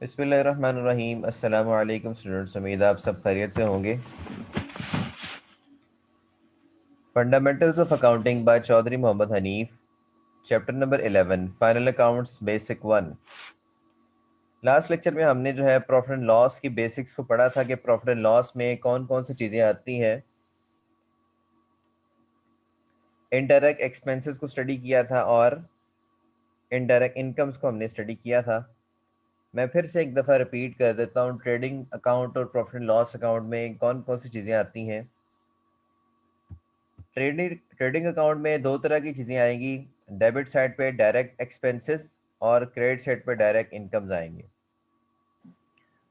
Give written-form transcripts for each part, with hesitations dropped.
बिस्मिल्लाहिर्रहमानिर्रहीम। अस्सलामु अलैकुम स्टूडेंट्स, उम्मीद है आप सब खैरियत से होंगे। Fundamentals of accounting by Chaudhry Mohammad Hanif, chapter number 11, final accounts basic 1। Last lecture में हमने जो है प्रॉफिट एंड लॉस की बेसिक्स को पढ़ा था कि प्रॉफिट एंड लॉस में कौन कौन सी चीज़ें आती हैं। इनडायरेक्ट एक्सपेंसेस को स्टडी किया था और इनडायरेक्ट इनकम्स को हमने स्टडी किया था। मैं फिर से एक दफ़ा रिपीट कर देता हूँ, ट्रेडिंग अकाउंट और प्रॉफिट एंड लॉस अकाउंट में कौन कौन सी चीज़ें आती हैं। ट्रेडिंग ट्रेडिंग अकाउंट में दो तरह की चीज़ें आएंगी। डेबिट साइड पे डायरेक्ट एक्सपेंसेस और क्रेडिट साइड पे डायरेक्ट इनकम्स आएंगे।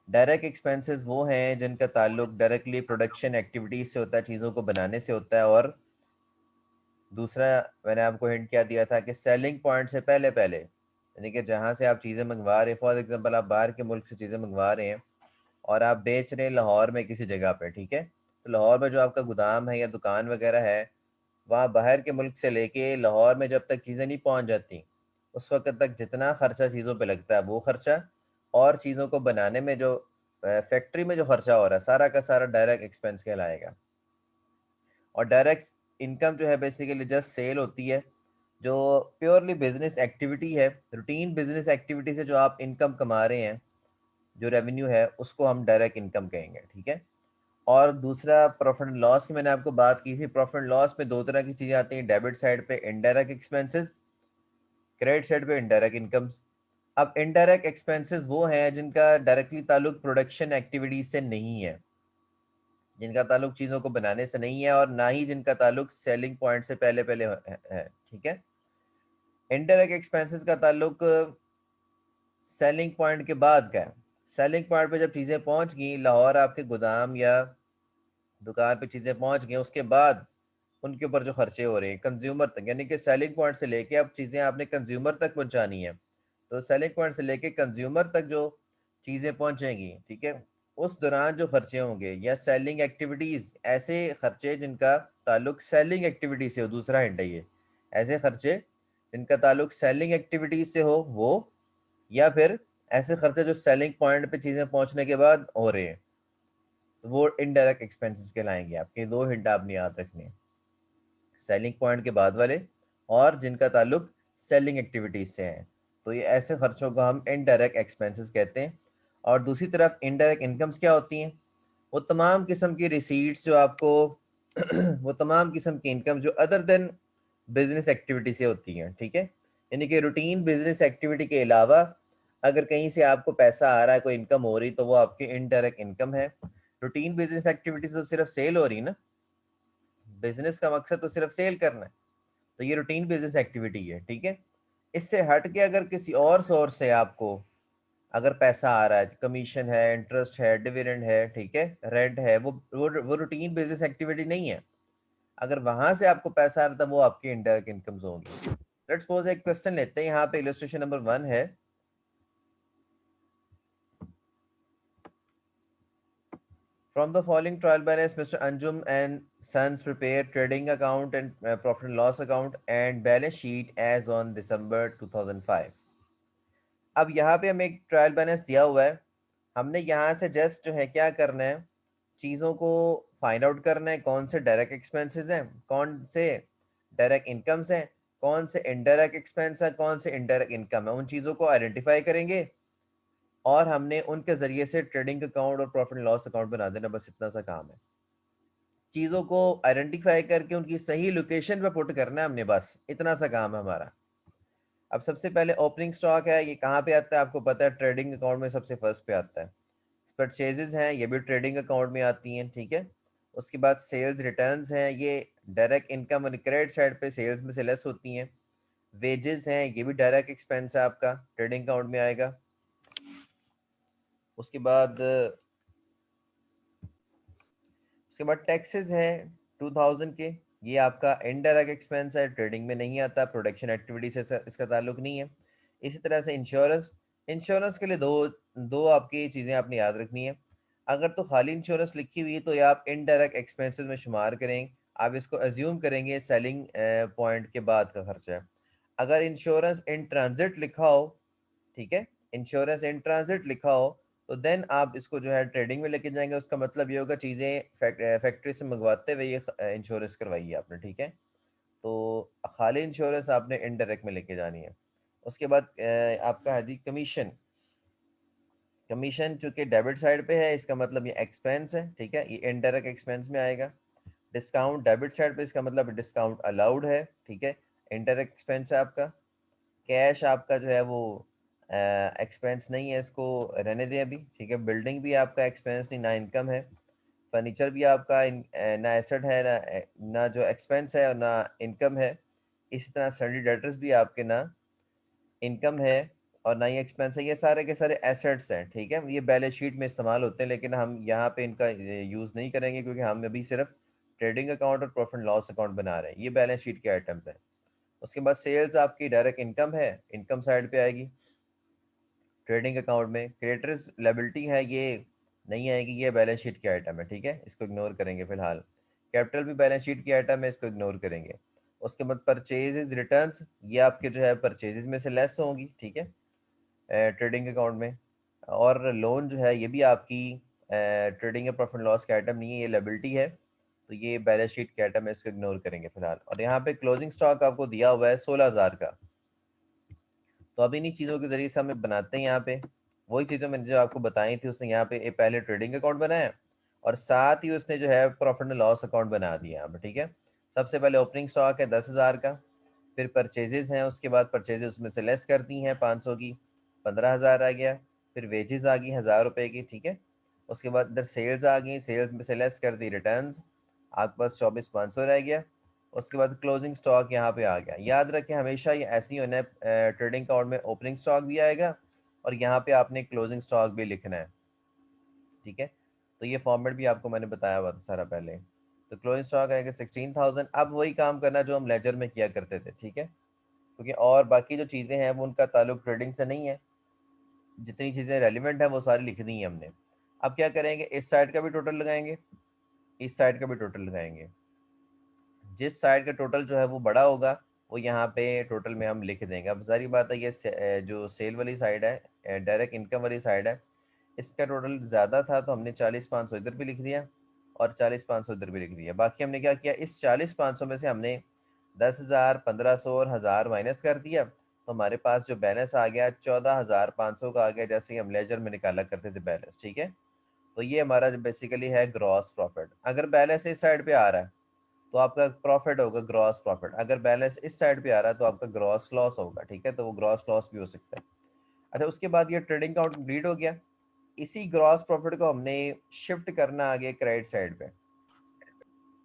डायरेक्ट एक्सपेंसेस वो हैं जिनका ताल्लुक डायरेक्टली प्रोडक्शन एक्टिविटीज से होता है, चीज़ों को बनाने से होता है। और दूसरा, मैंने आपको हिंट क्या दिया था कि सेलिंग पॉइंट से पहले पहले, यानी कि जहाँ से आप चीज़ें मंगवा रहे हैं, फॉर एग्जांपल आप बाहर के मुल्क से चीज़ें मंगवा रहे हैं और आप बेच रहे हैं लाहौर में किसी जगह पे, ठीक है। तो लाहौर में जो आपका गोदाम है या दुकान वगैरह है, वहाँ बाहर के मुल्क से लेके लाहौर में जब तक चीज़ें नहीं पहुँच जाती, उस वक्त तक जितना खर्चा चीज़ों पे लगता है वो खर्चा, और चीज़ों को बनाने में जो फैक्ट्री में जो खर्चा हो रहा है, सारा का सारा डायरेक्ट एक्सपेंस कहलाएगा। और डायरेक्ट इनकम जो है बेसिकली जस्ट सेल होती है, जो प्योरली बिजनेस एक्टिविटी है, रूटीन बिजनेस एक्टिविटी से जो आप इनकम कमा रहे हैं, जो रेवेन्यू है, उसको हम डायरेक्ट इनकम कहेंगे, ठीक है। और दूसरा, प्रॉफिट एंड लॉस की मैंने आपको बात की थी। प्रॉफिट एंड लॉस में दो तरह की चीज़ें आती हैं, डेबिट साइड पे इनडायरेक्ट एक्सपेंसेस, क्रेडिट साइड पे इनडायरेक्ट इनकम्स। अब इनडायरेक्ट एक्सपेंसेस वो हैं जिनका डायरेक्टली ताल्लुक प्रोडक्शन एक्टिविटीज से नहीं है, जिनका ताल्लुक चीज़ों को बनाने से नहीं है, और ना ही जिनका ताल्लुक सेलिंग पॉइंट से पहले पहले है, ठीक है। इनडायरेक्ट एक्सपेंसेस का ताल्लुक सेलिंग पॉइंट के बाद का है। सेलिंग पॉइंट पे जब चीज़ें पहुंच गई, लाहौर आपके गोदाम या दुकान पे चीज़ें पहुंच गई, उसके बाद उनके ऊपर जो खर्चे हो रहे हैं कंज्यूमर तक, यानी कि सेलिंग पॉइंट से लेके अब चीज़ें आपने कंज्यूमर तक पहुंचानी है, तो सेलिंग पॉइंट से लेके कंज्यूमर तक जो चीज़ें पहुंचेंगी, ठीक है, उस दौरान जो खर्चे होंगे या सेलिंग एक्टिविटीज़, ऐसे खर्चे जिनका ताल्लुक सेलिंग एक्टिविटी से हो, दूसरा हिंट है ये, ऐसे खर्चे जिनका ताल्लुक सेलिंग एक्टिविटीज से हो वो, या फिर ऐसे खर्चे जो सेलिंग पॉइंट पे चीज़ें पहुंचने के बाद हो रहे हैं, तो वो इनडायरेक्ट एक्सपेंसेस कहलाएंगे। आपके दो हिंट आपने याद रखने हैं, सेलिंग पॉइंट के बाद वाले और जिनका ताल्लुक सेलिंग एक्टिविटीज से है, तो ये ऐसे खर्चों को हम इनडायरेक्ट एक्सपेंसेस कहते हैं। और दूसरी तरफ इनडायरेक्ट इनकम्स क्या होती हैं? वो तमाम किस्म की रिसीट्स जो आपको वो तमाम किस्म की इनकम जो अदर देन बिजनेस एक्टिविटी से होती हैं, ठीक है। यानी कि रूटीन बिजनेस एक्टिविटी के अलावा अगर कहीं से आपको पैसा आ रहा है, कोई इनकम हो रही, तो वो आपकी इनडायरेक्ट इनकम है। रूटीन बिजनेस एक्टिविटी से तो सिर्फ सेल हो रही ना, बिजनेस का मकसद तो सिर्फ सेल करना है, तो ये रूटीन बिजनेस एक्टिविटी है, ठीक है। इससे हट के अगर किसी और सोर्स से आपको अगर पैसा आ रहा है, कमीशन है, इंटरेस्ट है, डिविडेंड है, ठीक है, रेंट है, वो रूटीन बिजनेस एक्टिविटी नहीं है। अगर वहां से आपको पैसा आ रहा था, वो आपकी इनडायरेक्ट इनकम्स होंगी। लेट्स सपोज एक क्वेश्चन लेते हैं, यहाँ पे इलस्ट्रेशन नंबर 1 है। From the following trial balance, Mr. Anjum and Sons prepare trading account and profit and loss account and balance sheet as on December 2005. अब यहाँ पे हमें एक ट्रायल बैलेंस दिया हुआ है, हमने यहाँ से जस्ट जो है क्या करना है, चीज़ों को फाइंड आउट करना है, कौन से डायरेक्ट एक्सपेंसेस हैं, कौन से डायरेक्ट इनकम्स हैं, कौन से इनडायरेक्ट एक्सपेंस है, कौन से इनडायरेक्ट इनकम है, उन चीज़ों को आइडेंटिफाई करेंगे और हमने उनके ज़रिए से ट्रेडिंग अकाउंट और प्रॉफिट एंड लॉस अकाउंट बना देना। बस इतना सा काम है, चीज़ों को आइडेंटिफाई करके उनकी सही लोकेशन पे पुट करना है हमने, बस इतना सा काम है हमारा। अब सबसे पहले ओपनिंग स्टॉक है, ये कहाँ पे आता है आपको पता है, ट्रेडिंग अकाउंट में सबसे फर्स्ट पे आता है। परचेजेज हैं, ये भी ट्रेडिंग अकाउंट में आती हैं, ठीक है। उसके बाद सेल्स रिटर्न्स हैं, ये डायरेक्ट इनकम और क्रेडिट साइड पे सेल्स में से लेस होती हैं। वेजेस हैं, ये भी डायरेक्ट एक्सपेंस है आपका, ट्रेडिंग अकाउंट में आएगा। उसके बाद टैक्सेस हैं 2000 के, ये आपका इनडायरेक्ट एक्सपेंस है, ट्रेडिंग में नहीं आता, प्रोडक्शन एक्टिविटी से इसका ताल्लुक नहीं है। इसी तरह से इंश्योरेंस, इंश्योरेंस के लिए दो दो आपकी चीज़ें आपने याद रखनी है। अगर तो खाली इंश्योरेंस लिखी हुई है तो ये आप इनडायरेक्ट एक्सपेंसेस में शुमार करेंगे, आप इसको एज्यूम करेंगे सेलिंग पॉइंट के बाद का खर्चा है। अगर इंश्योरेंस इन ट्रांजिट लिखा हो, ठीक है, इंश्योरेंस इन ट्रांजिट लिखा हो तो देन आप इसको जो है ट्रेडिंग में लेके जाएंगे। उसका मतलब ये होगा चीज़ें फैक्ट्री से मंगवाते हुए ये इंश्योरेंस करवाई है आपने, ठीक है। तो खाली इंश्योरेंस आपने इनडायरेक्ट में लेके जानी है। उसके बाद आपका है दी कमीशन। कमीशन चूंकि डेबिट साइड पे है, इसका मतलब ये एक्सपेंस है, ठीक है, ये इनडायरेक्ट एक्सपेंस में आएगा। डिस्काउंट डेबिट साइड पे, इसका मतलब डिस्काउंट अलाउड है, ठीक है, इनडायरेक्ट एक्सपेंस है आपका। कैश आपका जो है वो एक्सपेंस नहीं है, इसको रहने दें अभी, ठीक है। बिल्डिंग भी आपका एक्सपेंस नहीं, ना इनकम है। फर्नीचर भी आपका ना एसेट है, ना जो एक्सपेंस है और ना इनकम है। इसी तरह सैलरी डेटर्स भी आपके ना इनकम है और ना ही एक्सपेंस है। ये सारे के सारे एसेट्स हैं, ठीक है। ये बैलेंस शीट में इस्तेमाल होते हैं, लेकिन हम यहाँ पे इनका यूज़ नहीं करेंगे क्योंकि हम अभी सिर्फ ट्रेडिंग अकाउंट और प्रॉफिट लॉस अकाउंट बना रहे हैं। ये बैलेंस शीट के आइटम्स हैं। उसके बाद सेल्स आपकी डायरेक्ट इनकम है, इनकम साइड पे आएगी ट्रेडिंग अकाउंट में। क्रेडिटर्स लायबिलिटी है, ये नहीं आएगी, ये बैलेंस शीट के आइटम है, ठीक है, इसको इग्नोर करेंगे फिलहाल। कैपिटल भी बैलेंस शीट की आइटम है, इसको इग्नोर करेंगे। उसके बाद परचेजेस रिटर्न्स, ये आपके जो है परचेजेस में से लेस होंगी, ठीक है, ट्रेडिंग अकाउंट में। और लोन जो है ये भी आपकी ट्रेडिंग या प्रॉफिट लॉस का आइटम नहीं है, ये लायबिलिटी है, तो ये बैलेंस शीट के आइटम है, इसको इग्नोर करेंगे फिलहाल। और यहाँ पे क्लोजिंग स्टॉक आपको दिया हुआ है 16,000 का। तो अब इन्हीं चीज़ों के ज़रिए से हमें बनाते हैं यहाँ पे वही चीज़ें मैंने जो आपको बताई थी। उसने यहाँ पे पहले ट्रेडिंग अकाउंट बनाया और साथ ही उसने जो है प्रॉफिट एंड लॉस अकाउंट बना दिया यहाँ पे, ठीक है। सबसे पहले ओपनिंग स्टॉक है 10,000 का, फिर परचेजेस हैं, उसके बाद परचेजेस उसमें से लेस कर दी हैं 500 की, 15,000 आ गया। फिर वेजेस आ गई 1,000 रुपये की, ठीक है। उसके बाद इधर सेल्स आ गई, सेल्स में से लेस कर दी रिटर्न्स, आपके पास 24,500 रह गया। उसके बाद क्लोजिंग स्टॉक यहाँ पे आ गया। याद रखें हमेशा ये ऐसे ही होना है, ट्रेडिंग अकाउंट में ओपनिंग स्टॉक भी आएगा और यहाँ पे आपने क्लोजिंग स्टॉक भी लिखना है, ठीक है। तो ये फॉर्मेट भी आपको मैंने बताया हुआ था सारा पहले। तो क्लोजिंग स्टॉक आएगा 16,000। अब वही काम करना जो हम लेजर में किया करते थे, ठीक है, क्योंकि और बाकी जो चीज़ें हैं वो उनका ताल्लुक ट्रेडिंग से नहीं है। जितनी चीज़ें रेलिवेंट है वो सारी लिख दी हैं हमने। अब क्या करेंगे, इस साइड का भी टोटल लगाएंगे, इस साइड का भी टोटल लगाएंगे। जिस साइड का टोटल जो है वो बड़ा होगा वो यहाँ पे टोटल में हम लिख देंगे। अब सारी बात है, ये जो सेल वाली साइड है, डायरेक्ट इनकम वाली साइड है, इसका टोटल ज़्यादा था तो हमने 40,500 इधर भी लिख दिया और 40,500 इधर भी लिख दिया। बाकी हमने क्या किया, इस 40,500 में से हमने 10,000, 1,500 और 1,000 माइनस कर दिया, तो हमारे पास जो बैलेंस आ गया 14,500 का आ गया, जैसे कि हम लेजर में निकाला करते थे बैलेंस, ठीक है। तो ये हमारा बेसिकली है ग्रॉस प्रॉफिट। अगर बैलेंस इस साइड पे आ रहा है तो आपका प्रॉफिट होगा ग्रॉस प्रॉफिट, अगर बैलेंस इस साइड पे आ रहा है तो आपका ग्रॉस लॉस होगा, ठीक है। तो वो ग्रॉस लॉस भी हो सकता है। अच्छा, उसके बाद ये ट्रेडिंग अकाउंट कंप्लीट हो गया। इसी ग्रॉस प्रॉफिट को हमने शिफ्ट करना आगे क्रेडिट साइड पे,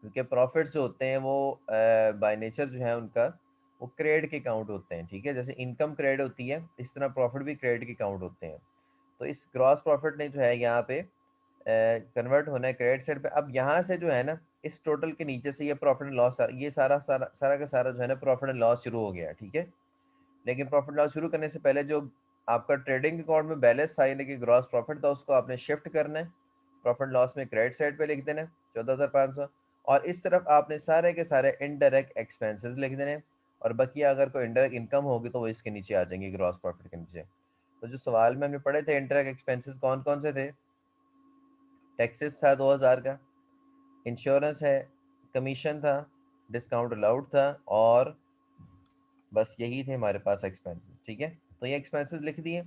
क्योंकि प्रॉफिट्स जो होते हैं वो बाय नेचर जो है उनका वो क्रेडिट के काउंट होते हैं, ठीक है। जैसे इनकम क्रेडिट होती है, इस तरह प्रॉफिट भी क्रेडिट के काउंट होते हैं। तो इस ग्रॉस प्रॉफिट ने जो है यहाँ पे कन्वर्ट होना है क्रेडिट साइड पे। अब यहाँ से जो है ना, इस टोटल के नीचे से ये प्रॉफिट एंड लॉस, ये सारा सारा सारा का सारा जो है ना प्रॉफिट एंड लॉस शुरू हो गया, ठीक है। लेकिन प्रॉफिट लॉस शुरू करने से पहले जो आपका ट्रेडिंग अकाउंट में बैलेंस था यानी कि ग्रॉस प्रॉफिट था, उसको आपने शिफ्ट करना है, प्रॉफिट लॉस में क्रेडिट साइड पे लिख देना है 14,500। और इस तरफ आपने सारे के सारे इनडायरेक्ट एक्सपेंसेस लिख देने हैं, और बाकी अगर कोई इनडायरेक्ट इनकम होगी तो वो इसके नीचे आ जाएंगे ग्रॉस प्रॉफिट के नीचे। तो जो सवाल में हमने पढ़े थे इनडायरेक्ट एक्सपेंसेस कौन कौन से थे, टैक्सेस था 2,000 का, इंश्योरेंस है, कमीशन था, डिस्काउंट अलाउड था, और बस यही थे हमारे पास एक्सपेंसेस, ठीक है। तो ये एक्सपेंसेस लिख दिए।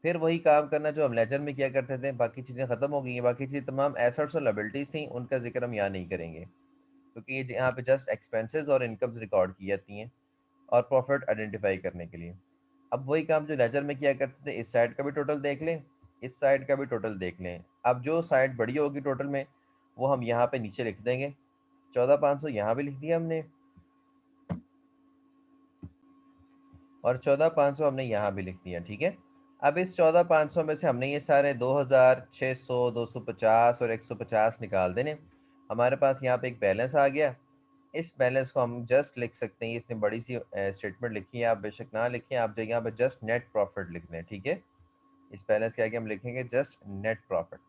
फिर वही काम करना जो हम लेजर में किया करते थे, बाकी चीज़ें ख़त्म हो गई हैं। बाकी चीज़ें तमाम एसेट्स और लायबिलिटीज़ थी, उनका जिक्र हम यहाँ नहीं करेंगे क्योंकि ये यहाँ पे जस्ट एक्सपेंसेस और इनकम्स रिकॉर्ड की जाती हैं और प्रॉफिट आइडेंटिफाई करने के लिए। अब वही काम जो लेजर में किया करते थे, इस साइड का भी टोटल देख लें, इस साइड का भी टोटल देख लें। अब जो साइड बड़ी होगी टोटल में वो हम यहाँ पे नीचे लिख देंगे। 14,500 यहाँ भी लिख दिया हमने और 14,500 हमने यहाँ भी लिख दिया, ठीक है। अब इस 14,500 में से हमने ये सारे 2,600, 250 और 150 निकाल देने। हमारे पास यहाँ पे एक बैलेंस आ गया। इस बैलेंस को हम जस्ट लिख सकते हैं, इसने बड़ी सी स्टेटमेंट लिखी है, आप बेशक ना लिखें, आप जो यहाँ पे जस्ट नेट प्रॉफिट लिख दें, ठीक है। इस बैलेंस के आगे हम लिखेंगे जस्ट नेट प्रॉफिट।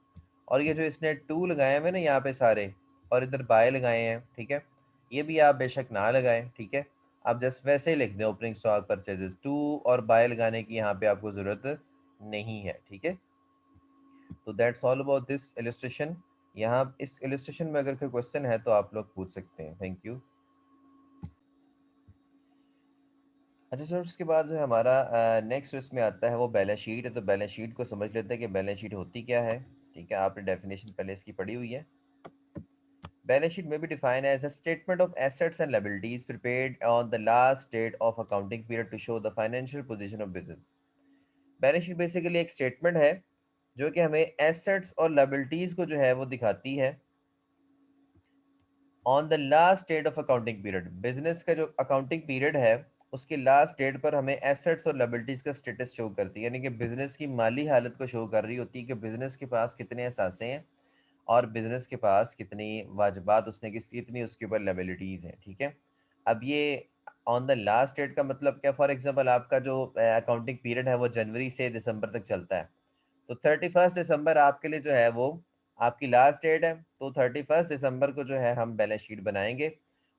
और ये जो इसने टू लगाए हुए ना यहाँ पे सारे, और इधर बाय लगाए हैं, ठीक है, ये भी आप बेशक ना लगाएं, ठीक है। आप जस्ट वैसे ही लिख दें ओपनिंग स्टॉक परचेजेस, टू और बाय लगाने की यहाँ पे आपको ज़रूरत नहीं है, ठीक है। तो that's all about this illustration. यहाँ इस इलस्ट्रेशन में अगर कोई क्वेश्चन है तो आप लोग पूछ सकते हैं। Thank you. अच्छा सर, उसके बाद जो है हमारा नेक्स्ट इसमें आता है वो बैलेंस शीट है। तो बैलेंस शीट को समझ लेते हैं कि बैलेंस शीट होती क्या है। ठीक है, आपने डेफिनेशन पहले इसकी पढ़ी हुई है। Balance sheet may be defined as a statement of assets and liabilities prepared on the last date of accounting period to show the financial position of business. Balance sheet basically एक statement है जो कि हमें assets और liabilities को जो है वो दिखाती है on the last date of accounting period. Business का जो अकाउंटिंग पीरियड है उसके लास्ट डेट पर हमें एसेट्स और लाइबिलिटीज का स्टेटस शो करती है, यानी कि बिजनेस की माली हालत को शो कर रही होती है कि बिजनेस के पास कितने असासे हैं और बिजनेस के पास कितनी वाजबात उसने कितनी उसके ऊपर लाइबिलिटीज हैं। ठीक है, अब ये ऑन द लास्ट डेट का मतलब क्या, फॉर एग्जांपल आपका जो अकाउंटिंग पीरियड है वो जनवरी से दिसंबर तक चलता है, तो 31 दिसंबर आपके लिए जो है वो आपकी लास्ट डेट है। तो 31 दिसंबर को जो है हम बैलेंस शीट बनाएंगे,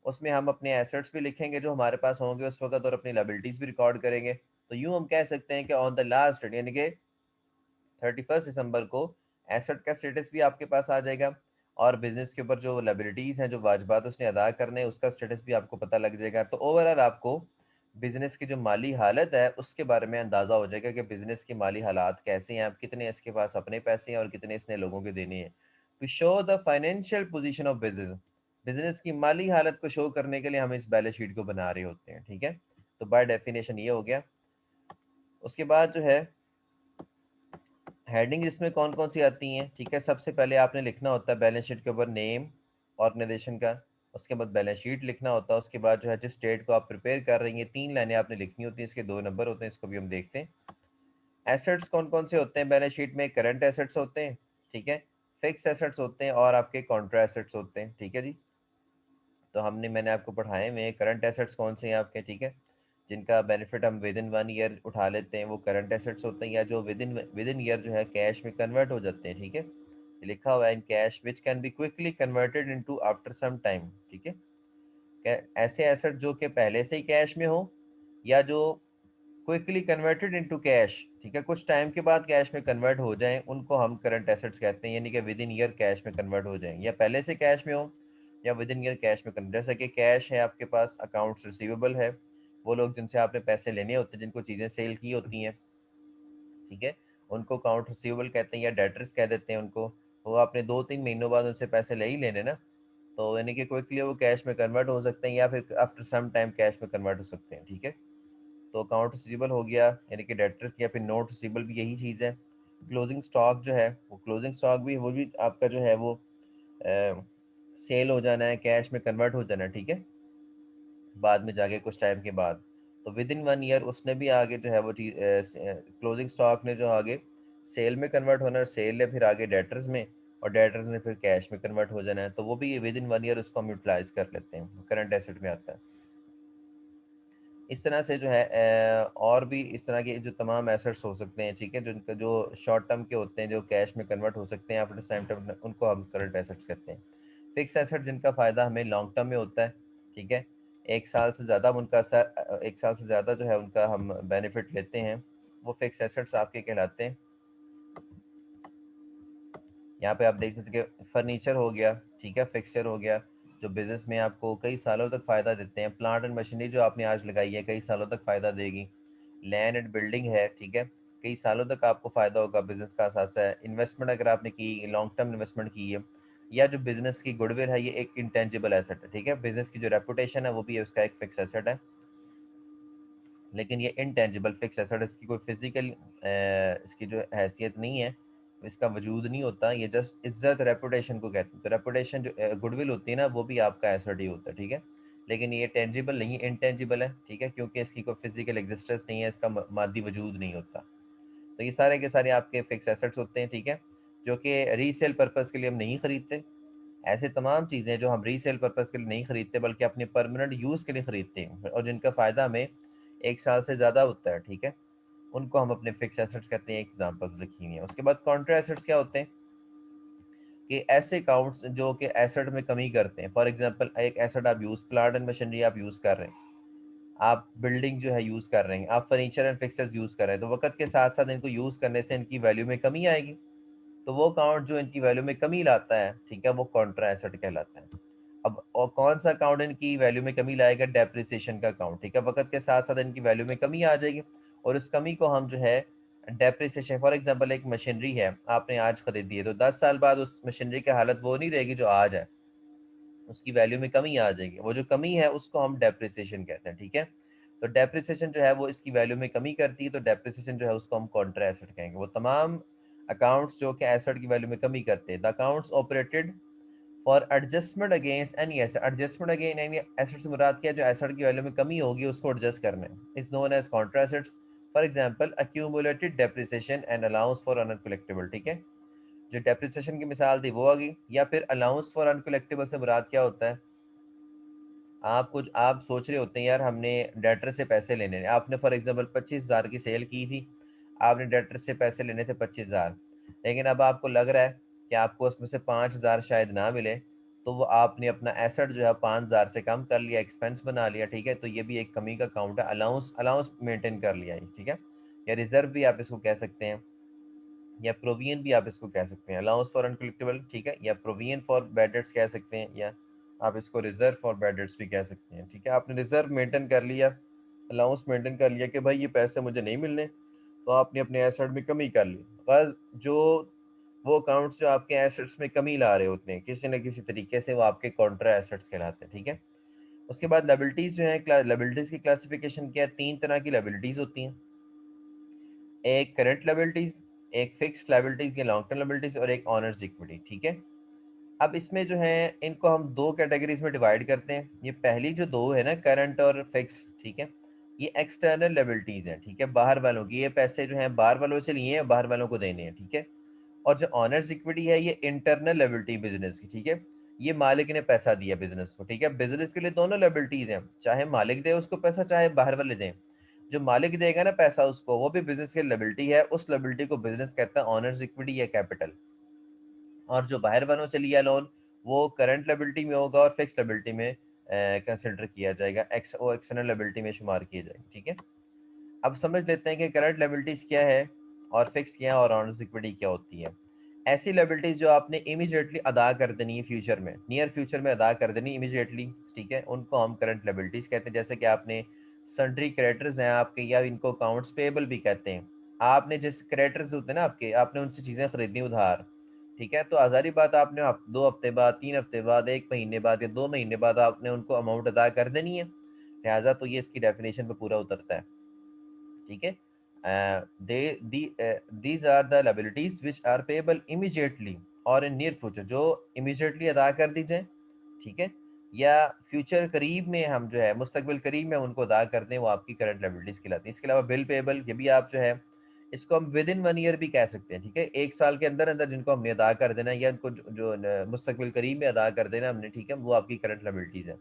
उसमें हम अपने एसेट्स भी लिखेंगे जो हमारे पास होंगे उस वक्त और अपनी लाइबिलिटीज भी रिकॉर्ड करेंगे। तो यूं हम कह सकते हैं कि ऑन द लास्ट डेट यानी कि 31 दिसंबर को एसेट का स्टेटस भी आपके पास आ जाएगा और बिजनेस के ऊपर जो लाइबिलिटीज हैं, जो वाजबात उसने अदा करने हैं, उसका स्टेटस भी आपको पता लग जाएगा। तो ओवरऑल आपको बिजनेस की जो माली हालत है उसके बारे में अंदाजा हो जाएगा कि बिजनेस की माली हालात कैसे हैं, अब कितने इसके पास अपने पैसे हैं और कितने इसने लोगों के देने हैं। To show the financial position of business, business की माली हालत को शो करने के लिए हम इस बैलेंस शीट को बना रहे होते हैं। ठीक है, तो बाय डेफिनेशन ये हो गया। उसके बाद जो है हेडिंग इसमें कौन कौन सी आती हैं। ठीक है, सबसे पहले आपने लिखना होता है बैलेंस शीट के ऊपर नेम ऑर्गेनाइजेशन का, उसके बाद बैलेंस शीट लिखना होता है, उसके बाद जो है जिस डेट को आप प्रिपेयर कर रही हैं 3 लाइनें आपने लिखनी होती हैं, इसके 2 नंबर होते हैं, इसको भी हम देखते हैं। एसेट्स कौन कौन से होते हैं बैलेंस शीट में, करंट एसेट्स होते हैं, ठीक है, फिक्स एसेट्स होते हैं और आपके कॉन्ट्रा एसेट्स होते हैं। ठीक है जी, तो मैंने आपको पढ़ाए हुए करंट एसेट्स कौन से हैं आपके, ठीक है, जिनका बेनिफिट हम विद इन 1 ईयर उठा लेते हैं, वो करंट एसेट्स होते हैं, या जो विद इन ईयर जो है कैश में कन्वर्ट हो जाते हैं। ठीक है, ये लिखा हुआ है in cash which can be quickly converted into after some time. ठीक है, ऐसे एसेट जो कि पहले से ही कैश में हो या जो क्विकली कन्वर्टेड इनटू कैश, ठीक है, कुछ टाइम के बाद कैश में कन्वर्ट हो जाएं, उनको हम करंट एसेट्स कहते हैं, यानी कि विद इन ईयर कैश में कन्वर्ट हो जाएं, या पहले से कैश में हो या विद इन ईयर कैश में कन्वर्ट। जैसे कि कैश है आपके पास, अकाउंट्स रिसीवेबल है, वो लोग जिनसे आपने पैसे लेने होते हैं, जिनको चीज़ें सेल की होती हैं, ठीक है, उनको अकाउंट रिसीवेबल कहते हैं या डेटर्स कह देते हैं उनको। वो आपने 2-3 महीनों बाद उनसे पैसे ले ही लेने ना, तो यानी कि क्विकली वो कैश में कन्वर्ट हो सकते हैं या फिर आफ्टर सम टाइम कैश में कन्वर्ट हो सकते हैं। ठीक है, तो अकाउंट रिसीवेबल हो गया, यानी कि डेटर्स या फिर नोट रिसीवेबल भी यही चीज़ है। क्लोजिंग स्टॉक जो है, वो क्लोजिंग स्टॉक भी वो भी आपका जो है वो सेल हो जाना है, कैश में कन्वर्ट हो जाना है। ठीक है, बाद में जाके कुछ टाइम के बाद, तो विद इन 1 ईयर उसने भी आगे जो है वो चीज क्लोजिंग स्टॉक ने जो आगे सेल में कन्वर्ट होना है, सेल है फिर आगे डेटर्स में, और डेटर्स ने फिर कैश में कन्वर्ट हो जाना है, तो वो भी विद इन 1 ईयर उसको हम यूटिलाइज कर लेते हैं, करंट एसेट में आता है। इस तरह से जो है और भी इस तरह के जो तमाम एसेट्स हो सकते हैं, ठीक है, जिनका जो शॉर्ट टर्म के होते हैं, जो कैश में कन्वर्ट हो सकते हैं आफ्टर टाइम टर्म, उनको हम करंट एसेट्स कहते हैं। फिक्स एसेट जिनका फ़ायदा हमें लॉन्ग टर्म में होता है, ठीक है, 1 साल से ज़्यादा उनका 1 साल से ज़्यादा जो है उनका हम बेनिफिट लेते हैं, वो फिक्स एसेट्स आपके कहलाते हैं। यहाँ पे आप देख सकते हैं फर्नीचर हो गया, ठीक है, फिक्सचर हो गया, जो बिजनेस में आपको कई सालों तक फ़ायदा देते हैं। प्लांट एंड मशीनरी जो आपने आज लगाई है कई सालों तक फ़ायदा देगी। लैंड एंड बिल्डिंग है, ठीक है, कई सालों तक आपको फ़ायदा होगा, बिजनेस का असासा है। इन्वेस्टमेंट अगर आपने की, लॉन्ग टर्म इन्वेस्टमेंट की है, या जो बिजनेस की गुडविल है, ये एक इंटेंजिबल एसेट है। ठीक है, बिजनेस की जो रेपुटेशन है वो भी उसका एक फिक्स एसेट है, लेकिन ये इंटेंजिबल फिक्स एसेट, इसकी कोई फिजिकल इसकी जो हैसियत नहीं है, इसका वजूद नहीं होता, ये जस्ट इज्जत रेपुटेशन को कहते हैं। तो रेपुटेशन जो गुडविल होती है ना, वो भी आपका एसेट ही होता है। ठीक है, लेकिन ये टेंजिबल नहीं, इंटेंजिबल है। ठीक है, क्योंकि इसकी कोई फिजिकल एग्जिस्टेंस नहीं है, इसका मादी वजूद नहीं होता। तो ये सारे के सारे आपके फिक्स एसेट्स होते हैं, ठीक है, जो कि रीसेल पर्पज़ के लिए हम नहीं खरीदते। ऐसे तमाम चीज़ें जो हम रीसेल पर्पज़ के लिए नहीं खरीदते बल्कि अपने परमानेंट यूज़ के लिए खरीदते हैं और जिनका फ़ायदा हमें 1 साल से ज़्यादा होता है, ठीक है, उनको हम अपने फिक्स एसेट्स कहते हैं। एग्जांपल्स लिखी हुई हैं। उसके बाद कॉन्ट्रा एसेट्स क्या होते हैं कि ऐसे अकाउंट्स जो कि एसेट में कमी करते हैं। फॉर एग्जांपल एक एसेट आप यूज़, प्लांट एंड मशीनरी आप यूज़ कर रहे हैं, आप बिल्डिंग जो है यूज़ कर रहे हैं, आप फर्नीचर एंड फिक्सर्स यूज़ कर रहे हैं, तो वक़्त के साथ-साथ इनको यूज़ करने से इनकी वैल्यू में कमी आएगी। तो वो अकाउंट जो इनकी वैल्यू में कमी लाता है, ठीक है, वो कॉन्ट्रा एसेट कहलाता है। अब और कौन-सा अकाउंट इनकी वैल्यू में कमी लाएगा? डेप्रिसिएशन का अकाउंट, ठीक है? वक़्त के साथ-साथ इनकी वैल्यू में कमी आ जाएगी और उस कमी को हम जो है डेप्रिसिएशन, फॉर एग्ज़ाम्पल एक मशीनरी है, आपने आज खरीदी है, तो 10 साल बाद उस मशीनरी की हालत वो नहीं रहेगी जो आज है। उसकी वैल्यू में कमी आ जाएगी। वो जो कमी है उसको हम डेप्रिसिएशन कहते हैं, ठीक है? तो डेप्रिसिएशन जो है वो इसकी वैल्यू में कमी करती है, तो डेप्रिसिएशन जो है उसको हम कॉन्ट्रा एसेट कहेंगे। वो तमाम अकाउंट्स जो कि एसेट की वैल्यू में कमी करते हैं। The accounts operated for adjustment against any asset, adjustment against any asset से मुराद क्या है? जो एसेट की वैल्यू में कमी होगी उसको एडजस्ट करना है। Is known as contra assets. For example accumulated depreciation and allowance for uncollectible, ठीक है? जो डेप्रिसिएशन की मिसाल थी वो आ गई। या फिर अलाउंस फॉर अनकलेक्टिबल से मुराद क्या होता है? आप सोच रहे होते हैं यार हमने डेटर से पैसे लेने हैं, आपने फॉर एग्जांपल 25,000 की सेल की थी, आपने डेटर से पैसे लेने थे 25,000, लेकिन अब आपको लग रहा है कि आपको उसमें से 5,000 शायद ना मिले, तो वो आपने अपना एसेट जो है 5,000 से कम कर लिया, एक्सपेंस बना लिया, ठीक है? तो ये भी एक कमी का अकाउंट है, अलाउंस अलाउंस मेंटेन कर लिया ये, ठीक है? या रिजर्व भी आप इसको कह सकते हैं, या प्रोविजन भी आप इसको कह सकते हैं, अलाउंस फॉर अनकलेक्टिबल, ठीक है? या प्रोविजन फॉर बैड डेट्स कह सकते हैं, या आप इसको रिजर्व फॉर बैड डेट्स भी कह सकते हैं, ठीक है? आपने रिजर्व मेंटेन कर लिया, अलाउंस मेंटेन कर लिया कि भाई ये पैसे मुझे नहीं मिलने, तो आपने अपने एसेट में कमी कर ली। बस जो वो अकाउंट्स जो आपके एसेट्स में कमी ला रहे होते हैं किसी न किसी तरीके से, वो आपके कॉन्ट्रा एसेट्स कहलाते हैं, ठीक है? उसके बाद लायबिलिटीज जो है, लायबिलिटीज की क्लासिफिकेशन क्या है? 3 तरह की लायबिलिटीज होती हैं। एक करंट लायबिलिटीज, एक फिक्स्ड लायबिलिटीज या लॉन्ग टर्म लायबिलिटीज, और एक ऑनर्स इक्विटी, ठीक है? अब इसमें जो है इनको हम दो कैटेगरीज में डिवाइड करते हैं। ये पहली जो दो है ना, करंट और फिक्स, ठीक है, ये एक्सटर्नल लायबिलिटीज हैं, ठीक है, बाहर वालों की। ये पैसे जो हैं बाहर वालों से लिए हैं, बाहर वालों को देने हैं, ठीक है? और जो ऑनर्स इक्विटी है ये इंटरनल लायबिलिटी बिजनेस की, ठीक है, ये मालिक ने पैसा दिया बिजनेस को, ठीक है? बिजनेस के लिए दोनों लायबिलिटीज हैं, चाहे मालिक दे उसको पैसा, चाहे बाहर वाले दें। जो मालिक देगा ना पैसा उसको, वो भी बिजनेस की लायबिलिटी है, उस लायबिलिटी को बिजनेस कहता है ऑनर्स इक्विटी या कैपिटल। और जो बाहर वालों से लिया लोन, वो करंट लायबिलिटी में होगा और फिक्स लायबिलिटी में कंसिडर किया जाएगा, वो एक्सटर्नल लायबिलिटी में शुमार किए जाएंगे, ठीक है? अब समझ लेते हैं कि करंट लायबिलिटीज क्या है और फिक्स क्या है और ऑनर्स इक्विटी क्या होती है। ऐसी लायबिलिटीज जो आपने इमीडिएटली अदा कर देनी है, फ्यूचर में, नियर फ्यूचर में अदा कर देनी इमीडिएटली, ठीक है, उनको हम करंट लायबिलिटीज कहते हैं। जैसे कि आपने सन्ड्री क्रेडिटर्स हैं आपके, या इनको अकाउंट्स पेबल भी कहते हैं। आपने जिस क्रेडिटर्स होते हैं ना आपके, आपने उनसे चीज़ें खरीदनी उधार, ठीक है, तो आज़ारी बात आपने 2 हफ्ते बाद, 3 हफ्ते बाद, 1 महीने बाद या 2 महीने बाद आपने उनको अमाउंट अदा कर देनी है, लिहाजा तो ये इसकी डेफिनेशन पे पूरा उतरता है, ठीक है? They these are the liabilities which are payable immediately और इन नियर फ्यूचर, जो इमीडिएटली अदा कर दी जाए, ठीक है, या फ्यूचर करीब में हम जो है मुस्तकबिल करीब में उनको अदा कर दें, वो आपकी करंट लायबिलिटीज कहलाती है। इसके अलावा बिल पेबल, ये भी आप जो है इसको हम विद इन 1 ईयर भी कह सकते हैं, ठीक है, 1 साल के अंदर अंदर जिनको हमने अदा कर देना है, या इनको मुस्तकबिल करीब में अदा कर देना हमने, ठीक है, वो आपकी करंट लायबिलिटीज है।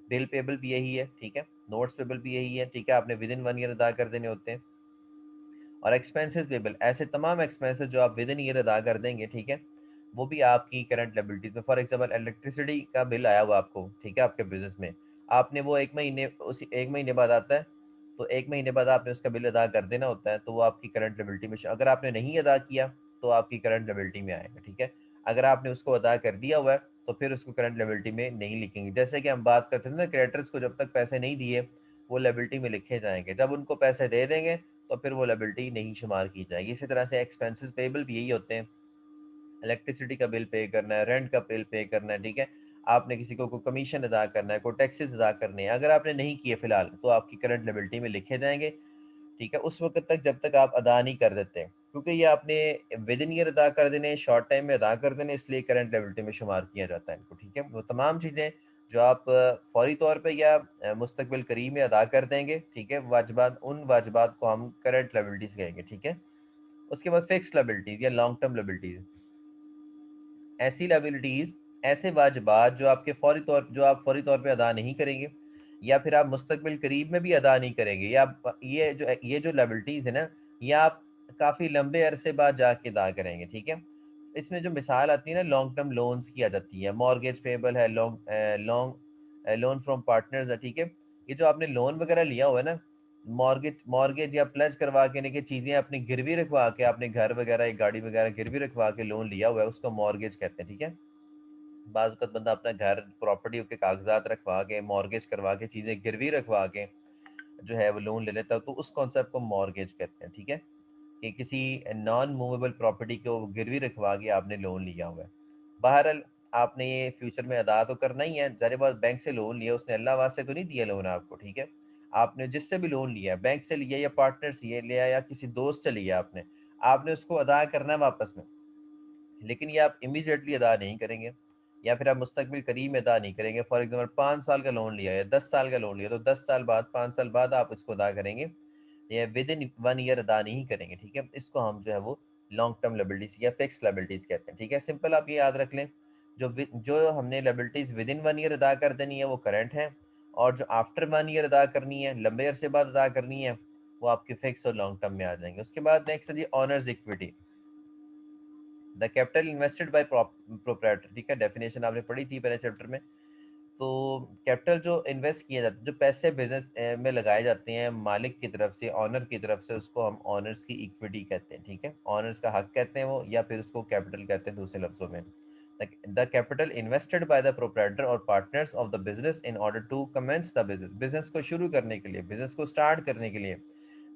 बिल पेबल भी यही है, ठीक है, नोट्स पेबल भी यही है, ठीक है, आपने विद इन 1 ईयर अदा कर देने होते हैं। और एक्सपेंसेस पेबल, ऐसे तमाम एक्सपेंसेस जो आप विद इन ईयर अदा कर देंगे, ठीक है, वो भी आपकी करंट लायबिलिटीज में। फॉर एग्जांपल इलेक्ट्रिसिटी का बिल आया हुआ आपको, ठीक है, आपके बिजनेस में, आपने वो 1 महीने, उसी 1 महीने बाद आता है, तो 1 महीने बाद आपने उसका बिल अदा कर देना होता है, तो वो आपकी करंट लायबिलिटी में, अगर आपने नहीं अदा किया तो आपकी करंट लायबिलिटी में आएगा, ठीक है? अगर आपने उसको अदा कर दिया हुआ है तो फिर उसको करंट लायबिलिटी में नहीं लिखेंगे। जैसे कि हम बात करते थे ना, क्रेडिटर्स को जब तक पैसे नहीं दिए वो लायबिलिटी में लिखे जाएंगे, जब उनको पैसे दे देंगे तो फिर वो लायबिलिटी नहीं शुमार की जाएगी। इसी तरह से एक्सपेंसेस पेबल भी यही होते हैं, इलेक्ट्रिसिटी का बिल पे करना है, रेंट का बिल पे करना है, ठीक है, आपने किसी को कमीशन अदा करना है, कोई टैक्सेस अदा करने हैं, अगर आपने नहीं किए फिलहाल तो आपकी करंट लायबिलिटी में लिखे जाएंगे, ठीक है, उस वक्त तक जब तक आप अदा नहीं कर देते, क्योंकि ये आपने विद इन ईयर अदा कर देने, शॉर्ट टाइम में अदा कर देने, इसलिए करंट लायबिलिटी में शुमार किया जाता है इनको, ठीक है? वो तमाम चीज़ें जो आप फौरी तौर पे या मुस्तकबिल करीब में अदा कर देंगे, ठीक है, वाजिबात, उन वाजिबात को हम करंट लायबिलिटीज कहेंगे, ठीक है? उसके बाद फिक्स लायबिलिटीज या लॉन्ग टर्म लायबिलिटीज, ऐसी लायबिलिटीज, ऐसे वाजिबात जो आप फौरी तौर पे अदा नहीं करेंगे, या फिर आप मुस्तकबिल करीब में भी अदा नहीं करेंगे, या ये जो लायबिलिटीज है ना, ये आप काफ़ी लंबे अरसे बाद जाके अदा करेंगे, ठीक है? इसमें जो मिसाल आती है ना, लॉन्ग टर्म लोन्स की आ जाती है, मॉर्गेज पेबल है, long long loan from partners है, ठीक है, ये जो आपने लोन वगैरह लिया हुआ है ना, मॉर्गेज मॉर्गेज या प्लेज करवा के, यानी कि चीजें अपनी गिरवी रखवा के, आपने घर वगैरह एक गाड़ी वगैरह गिरवी रखवा के लोन लिया हुआ है, उसको मॉर्गेज कहते हैं, ठीक है। बाज़ वक़्त बंदा अपना घर, प्रॉपर्टी के कागज़ात रखवा के, मॉर्गेज करवा के, चीज़ें गिरवी रखवा के जो है वो लोन ले लेता है, तो उस कॉन्सेप्ट को मॉर्गेज कहते हैं, ठीक है। कि किसी नॉन मूवेबल प्रॉपर्टी को गिरवी रखवा के आपने लोन लिया हुआ है। बहरहाल आपने ये फ्यूचर में अदा तो करना ही है, ज़ाहिर बात बैंक से लोन लिया, उसने अल्लाह वास्ते तो नहीं दिया लोन आपको, ठीक है। आपने जिससे भी लोन लिया, बैंक से लिया या पार्टनर से लिया या किसी दोस्त से लिया आपने उसको अदा करना है वापस में। लेकिन ये आप इमीडिएटली अदा नहीं करेंगे, या फिर आप मुस्तकबिल करीब में अदा नहीं करेंगे। फॉर एग्जांपल 5 साल का लोन लिया या 10 साल का लोन लिया, तो 10 साल बाद, 5 साल बाद आप इसको अदा करेंगे, ये विद इन 1 ईयर अदा नहीं करेंगे, ठीक है। इसको हम जो है वो लॉन्ग टर्म लायबिलिटीज या फिक्स लायबिलिटीज कहते हैं, ठीक है। सिंपल आप ये याद रख लें, जो हमने लायबिलिटीज विद इन 1 ईयर अदा कर देनी है वो करंट है, और जो आफ्टर 1 ईयर अदा करनी है, लंबे अरसे बाद अदा करनी है, वो आपके फिक्स और लॉन्ग टर्म में आ जाएंगे। उसके बाद नेक्स्ट है जी owner's equity, the capital invested by proprietor, ठीक है। डेफिनेशन आपने पढ़ी थी पहले चैप्टर में। तो कैपिटल जो इन्वेस्ट किया जाता है, जो पैसे बिजनेस में लगाए जाते हैं मालिक की तरफ से, ऑनर की तरफ से, उसको हम ऑनर्स की इक्विटी कहते हैं, ठीक है। ऑनर्स का हक कहते हैं वो, या फिर उसको कैपिटल कहते हैं दूसरे लफ्जों में। The capital invested by the proprietor और partners of the business in order to commence the business, business को शुरू करने के लिए, बिजनेस को स्टार्ट करने के लिए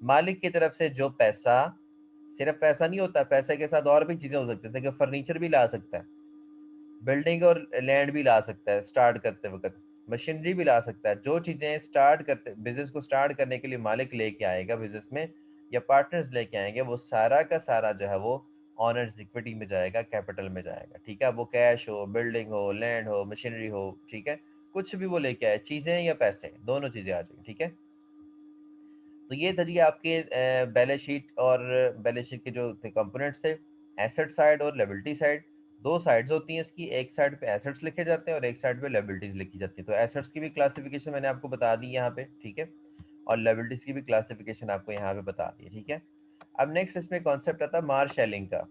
मालिक की तरफ से जो पैसा, सिर्फ पैसा नहीं होता, पैसे के साथ और भी चीजें हो सकती है, जैसे कि फर्नीचर भी ला सकता है, बिल्डिंग और लैंड भी ला सकता है स्टार्ट करते वक्त, मशीनरी भी ला सकता है। जो चीजें स्टार्ट करते, बिजनेस को स्टार्ट करने के लिए मालिक लेके आएगा बिजनेस में, या पार्टनर्स लेके आएंगे, वो सारा का सारा जो है वो ऑनर्स इक्विटी में जाएगा, कैपिटल में जाएगा, ठीक है। वो कैश हो, बिल्डिंग हो, लैंड हो, मशीनरी हो, ठीक है, कुछ भी वो लेके आए, चीजें या पैसे, दोनों चीजें आ जाएंगी, ठीक है। तो ये था जी आपके बैलेंस शीट, और बैलेंस शीट के जो थे कंपोनेंट्स थे, एसेट साइड और लायबिलिटी साइड। दो साइड्स होती हैं इसकी, एक साइड पे एसेट्स लिखे जाते हैं और एक साइड पे लायबिलिटीज लिखी जाती है। तो एसेट्स की भी क्लासिफिकेशन मैंने आपको बता दी यहाँ पे, ठीक है, और लायबिलिटीज की भी क्लासिफिकेशन आपको यहाँ पे बता दी है, ठीक है। अब नेक्स्ट इसमें कॉन्सेप्ट आता है मार्शलिंग का।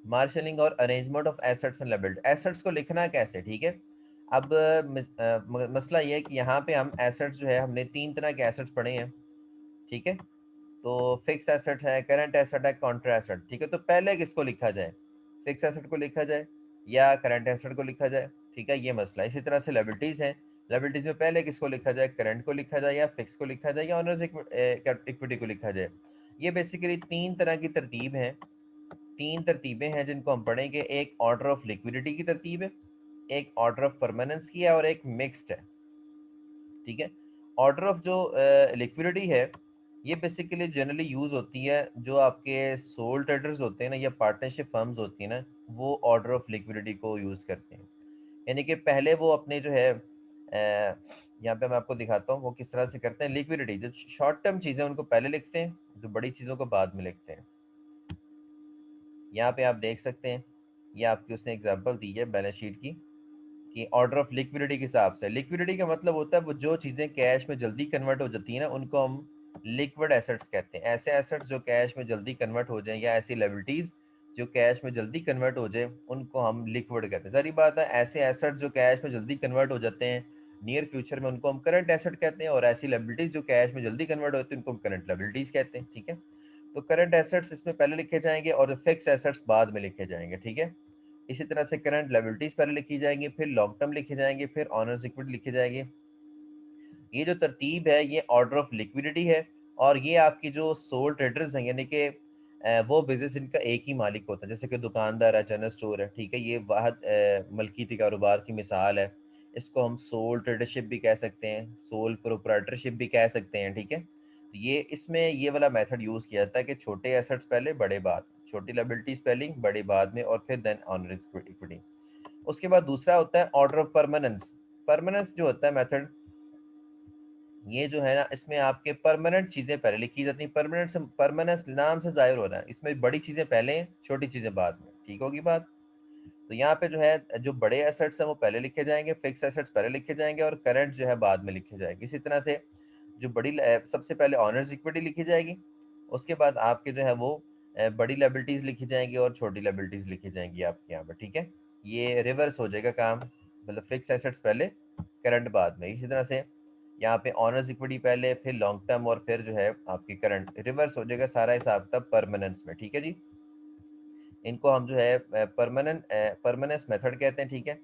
मार्शलिंग और arrangement of assets and liability, assets को लिखना कैसे, ठीक है। अब मसला ये है कि यहाँ पे हम एसेट्स जो है, हमने 3 तरह के एसेट्स पढ़े हैं, ठीक है। तो फिक्स एसेट है, करंट एसेट है, कॉन्ट्रा एसेट, ठीक है। तो पहले किसको लिखा जाए, फिक्स एसेट को लिखा जाए या करंट एसेट को लिखा जाए, ठीक है, ये मसला है। इसी तरह से लायबिलिटीज हैं, लायबिलिटीज में पहले किसको लिखा जाए, करंट को लिखा जाए या फिक्स को लिखा जाए या ऑनर्स इक्विटी को लिखा जाए। ये बेसिकली 3 तरह की तरतीब है, 3 तरतीबें हैं जिनको हम पढ़ेंगे। एक ऑर्डर ऑफ लिक्विडिटी की तरतीब है, एक ऑर्डर ऑफ परमानेंस की है, और एक मिक्स्ड है, ठीक है। ऑर्डर ऑफ जो लिक्विडिटी है, ये बेसिकली जनरली यूज होती है जो आपके सोल ट्रेडर्स होते हैं ना, या पार्टनरशिप फर्म्स होती हैं ना, वो ऑर्डर ऑफ लिक्विडिटी को यूज करते हैं। यानी कि पहले वो अपने जो है यहाँ पे मैं आपको दिखाता हूँ वो किस तरह से करते हैं। लिक्विडिटी, जो शॉर्ट टर्म चीजें उनको पहले लिखते हैं, जो बड़ी चीजों को बाद में लिखते हैं। यहाँ पे आप देख सकते हैं, ये आपकी उसने एग्जांपल दी है बैलेंस शीट की, कि ऑर्डर ऑफ लिक्विडिटी के हिसाब से, लिक्विडिटी का मतलब होता है वो जो चीज़ें कैश में जल्दी कन्वर्ट हो जाती है ना, उनको हम लिक्विड एसेट्स कहते हैं। ऐसे एसेट्स जो कैश में जल्दी कन्वर्ट हो जाएं, या ऐसी लायबिलिटीज जो कैश में जल्दी कन्वर्ट हो जाए, उनको हम लिक्विड कहते हैं। सारी बात है, ऐसे एसेट्स जो कैश में जल्दी कन्वर्ट हो जाते हैं नियर फ्यूचर में, उनको हम करंट एसेट कहते हैं, और ऐसी लायबिलिटीज जो कैश में जल्दी कन्वर्ट होती है उनको हम करंट लायबिलिटीज कहते हैं, ठीक है। तो करंट एसेट्स इसमें पहले लिखे जाएंगे और फिक्स एसेट्स बाद में लिखे जाएंगे, ठीक है। इसी तरह से करंट लायबिलिटीज पहले लिखी जाएंगी, फिर लॉन्ग टर्म लिखे जाएंगे, फिर ऑनर्स इक्विटी लिखे जाएंगे। ये जो तरतीब है ये ऑर्डर ऑफ लिक्विडिटी है। और ये आपकी जो सोल ट्रेडर्स हैं, यानी कि वो बिजनेस इनका एक ही मालिक होता है, जैसे कि दुकानदार है, जनरल स्टोर है, ठीक है, ये वाहद मलकीती कारोबार की मिसाल है। इसको हम सोल ट्रेडरशिप भी कह सकते हैं, सोल प्रोप्राइटरशिप भी कह सकते हैं, ठीक है। तो ये इसमें ये वाला मेथड यूज किया जाता है कि छोटे एसेट्स पहले, बड़े बाद, छोटी लायबिलिटीज पहले, बड़े बाद में, और फिर देन ऑनर इक्विटी। उसके बाद दूसरा होता है ऑर्डर ऑफ परमानेंस। परमानेंस जो होता है मेथड, ये जो है ना, इसमें आपके परमानेंट चीजें पहले लिखी जाती हैं। परमानेंट से, परमानेंस नाम से जाहिर हो रहा है, इसमें बड़ी चीजें पहले हैं, छोटी चीजें बाद में, ठीक होगी बात। तो यहाँ पे जो है, जो बड़े एसेट्स हैं वो पहले लिखे जाएंगे, फिक्स एसेट्स पहले लिखे जाएंगे, और करंट जो है बाद में लिखे जाएंगे। इसी तरह से जो सबसे पहले ऑनर्स इक्विटी लिखी जाएगी, उसके बाद आपके जो है वो बड़ी लायबिलिटीज लिखी जाएंगी और छोटी लायबिलिटीज लिखी जाएंगी आपके यहाँ पे, ठीक है। ये रिवर्स हो जाएगा काम, मतलब फिक्स एसेट्स पहले, करंट बाद में। इसी तरह से यहाँ पे ऑनर्स इक्विटी पहले, फिर लॉन्ग टर्म, और फिर जो है आपकी करंट, रिवर्स हो जाएगा सारा हिसाब किताब परमानेंस में। ठीक है जी, इनको हम जो है परमानेंस मेथड कहते हैं। ठीक है,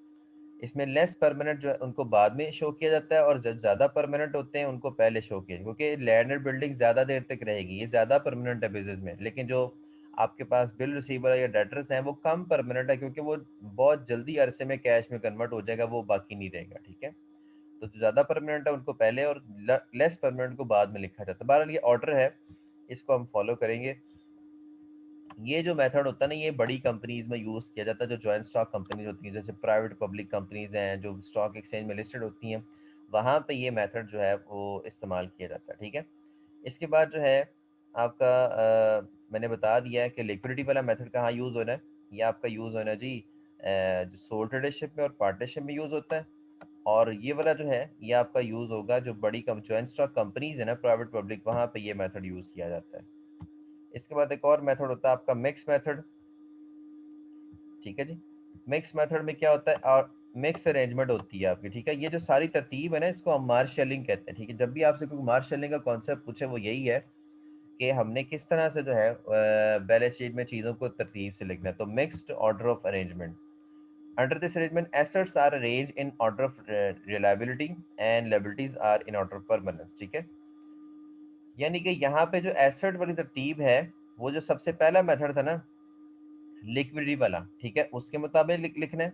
इसमें लेस परमानेंट जो है उनको बाद में शो किया जाता है, और जब ज़्यादा परमानेंट होते हैं उनको पहले शो किया, क्योंकि लैंड एंड बिल्डिंग ज़्यादा देर तक रहेगी, ये ज़्यादा परमानेंट है बिजनेस में। लेकिन जो आपके पास बिल रिसीवर या डेटर्स हैं वो कम परमानेंट है, क्योंकि वो बहुत जल्दी अरसे में कैश में कन्वर्ट हो जाएगा, वो बाकी नहीं रहेगा। ठीक है, तो जो ज़्यादा परमानेंट है उनको पहले, और लेस परमानेंट को बाद में लिखा जाता है। बहरहाल ये ऑर्डर है, इसको हम फॉलो करेंगे। ये जो मेथड होता है ना, ये बड़ी कंपनीज में यूज़ किया जाता है, जो जॉइंट स्टॉक कंपनीज होती हैं, जैसे प्राइवेट पब्लिक कंपनीज हैं जो स्टॉक एक्सचेंज में लिस्टेड होती हैं, वहाँ पे ये मेथड जो है वो इस्तेमाल किया जाता है। ठीक है, इसके बाद जो है आपका मैंने बता दिया है कि लिक्विडिटी वाला मेथड कहाँ यूज़ होना है। ये आपका यूज़ होना है जी जो सोल ट्रेडरशिप में और पार्टनरशिप में यूज़ होता है। और ये वाला जो है ये आपका यूज़ होगा जो बड़ी जॉइंट स्टॉक कंपनीज है ना, प्राइवेट पब्लिक, वहाँ पे ये मेथड यूज़ किया जाता है। इसके बाद एक और मेथड होता है आपका मिक्स मेथड। ठीक है जी, मिक्स मेथड में क्या होता है, और मिक्स अरेंजमेंट होती है आपकी। ठीक है, ये जो सारी तरतीब है ना, इसको हम मार्शलिंग कहते हैं। ठीक है, जब भी आपसे कोई मार्शलिंग का कॉन्सेप्ट पूछे वो यही है कि हमने किस तरह से जो है बैलेंस शीट में चीज़ों को तरतीब से लिखना है। तो mixed order of arrangement, under this arrangement assets are arranged in order of reliability and liabilities are in order of permanence. ठीक है, यानी कि यहाँ पे जो एसेट वाली तरतीब है, वो जो सबसे पहला मेथड था ना लिक्विडिटी वाला, ठीक है, उसके मुताबिक लिखना है।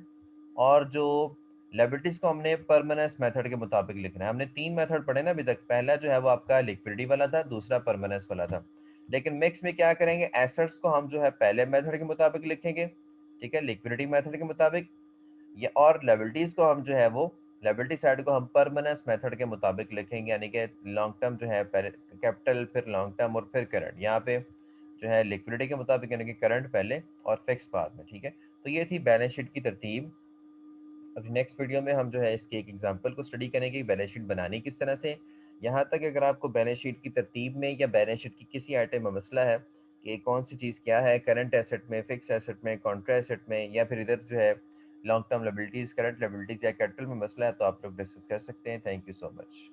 और जो लायबिलिटीज को हमने परमानेंस मेथड के मुताबिक लिखना है। हमने तीन मेथड पढ़े ना अभी तक, पहला जो है वो आपका लिक्विडिटी वाला था, दूसरा परमानेंस वाला था। लेकिन मिक्स में क्या करेंगे, एसेट्स को हम जो है पहले मेथड के मुताबिक लिखेंगे, ठीक है, लिक्विडिटी मेथड के मुताबिक, या और लायबिलिटीज को हम जो है वो लायबिलिटी साइड को हम परमानेंस मेथड के मुताबिक लिखेंगे, यानी कि लॉन्ग टर्म जो है पहले कैपिटल, फिर लॉन्ग टर्म, और फिर करंट। यहाँ पे जो है लिक्विडिटी के मुताबिक, यानी कि करंट पहले और फिक्स बाद में। ठीक है, तो ये थी बैलेंस शीट की तरतीब। अभी नेक्स्ट वीडियो में हम जो है इसके एक एग्जांपल को स्टडी करेंगे, बैलेंस शीट बनानी किस तरह से। यहाँ तक अगर आपको बैलेंस शीट की तरतीब में या बैलेंस शीट की किसी आइटम में मसला है कि कौन सी चीज़ क्या है, करंट एसेट में, फिक्स एसेट में, कॉन्ट्रा एसेट में, या फिर इधर जो है long term liabilities, current liabilities या कैपिटल में मसला है, तो आप लोग डिस्कस कर सकते हैं। Thank you so much.